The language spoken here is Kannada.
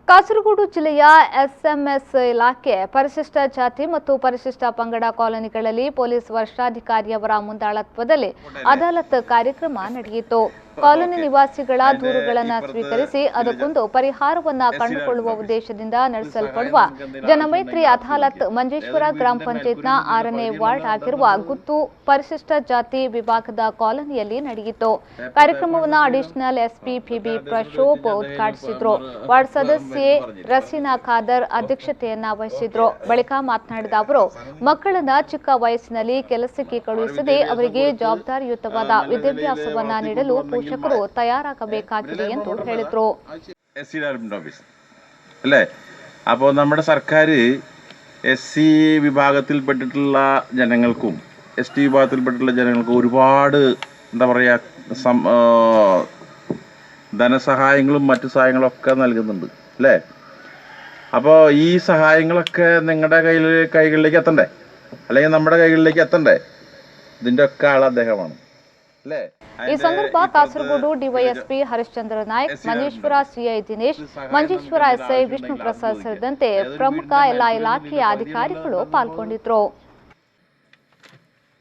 ಕಾಸರಗೋಡು ಜಿಲ್ಲೆಯ ಎಸ್ಎಂಎಸ್ ಇಲಾಖೆ ಪರಿಶಿಷ್ಟ ಜಾತಿ ಮತ್ತು ಪರಿಶಿಷ್ಟ ಪಂಗಡ ಕಾಲೋನಿಗಳಲ್ಲಿ ಪೊಲೀಸ್ ವರಿಷ್ಠಾಧಿಕಾರಿಯವರ ಮುಂದಾಳತ್ವದಲ್ಲಿ ಅದಾಲತ್ ಕಾರ್ಯಕ್ರಮ ನಡೆಯಿತು. ಕಾಲೋನಿ ನಿವಾಸಿಗಳ ದೂರುಗಳನ್ನು ಸ್ವೀಕರಿಸಿ ಅದಕ್ಕೊಂದು ಪರಿಹಾರವನ್ನು ಕಂಡುಕೊಳ್ಳುವ ಉದ್ದೇಶದಿಂದ ನಡೆಸಲ್ಪಡುವ ಜನಮೈತ್ರಿ ಅದಾಲತ್ ಮಂಜೇಶ್ವರ ಗ್ರಾಮ ಪಂಚಾಯತ್ನ 6ನೇ ವಾರ್ಡ್ ಆಗಿರುವ ಗುತ್ತು ಪರಿಶಿಷ್ಟ ಜಾತಿ ವಿಭಾಗದ ಕಾಲೋನಿಯಲ್ಲಿ ನಡೆಯಿತು. ಕಾರ್ಯಕ್ರಮವನ್ನು ಅಡಿಷನಲ್ ಎಸ್ಪಿ ಪಿಬಿ ಪ್ರಶೋಭ್ ಉದ್ಘಾಟಿಸಿದರು. ವಾರ್ಡ್ ಸದಸ್ಯೆ ರಸೀನಾ ಖಾದರ್ ಅಧ್ಯಕ್ಷತೆಯನ್ನ ವಹಿಸಿದ್ರು. ಬಳಿಕ ಮಾತನಾಡಿದ ಅವರು, ಮಕ್ಕಳನ್ನ ಚಿಕ್ಕ ವಯಸ್ಸಿನಲ್ಲಿ ಕೆಲಸಕ್ಕೆ ಕಳುಹಿಸದೆ ಅವರಿಗೆ ಜವಾಬ್ದಾರಿಯುತವಾದ ವಿದ್ಯಾಭ್ಯಾಸವನ್ನ ನೀಡಲು പോഷകರು തയ്യാറാകಬೇಕಾಗಿದೆ ಎಂದು ಹೇಳಿದರು. അല്ലേ? അപ്പോൾ നമ്മുടെ സർക്കാർ എസ്-സി വിഭാഗത്തിൽപ്പെട്ടിട്ടുള്ള ജനങ്ങൾക്കും എസ്-ടി വിഭാഗത്തിൽപ്പെട്ടിട്ടുള്ള ജനങ്ങൾക്കും ഒരുപാട് എന്താ പറയുക ധനസഹായങ്ങളും മറ്റു സഹായങ്ങളും ഒക്കെ നൽകുന്നുണ്ട് അല്ലേ? അപ്പോൾ ഈ സഹായങ്ങളൊക്കെ നിങ്ങളുടെ കൈകളിലേക്ക് എത്തണ്ടേ? അല്ലെങ്കിൽ നമ്മുടെ കൈകളിലേക്ക് എത്തണ്ടേ? ഇതിൻ്റെ ഒക്കെ ആൾ അദ്ദേഹമാണ് അല്ലേ? ಈ ಸಂದರ್ಭ Kasaragod DYSP Harishchandra Naik, Manjeshwar CI Dinesh, Manjeshwar SI Vishnu Prasad ಸೇರಿದಂತೆ ಪ್ರಮುಖ ಎಲ್ಲ ಇಲಾಖೆಯ ಅಧಿಕಾರಿಗಳು ಪಾಲ್ಗೊಂಡಿದ್ದರು.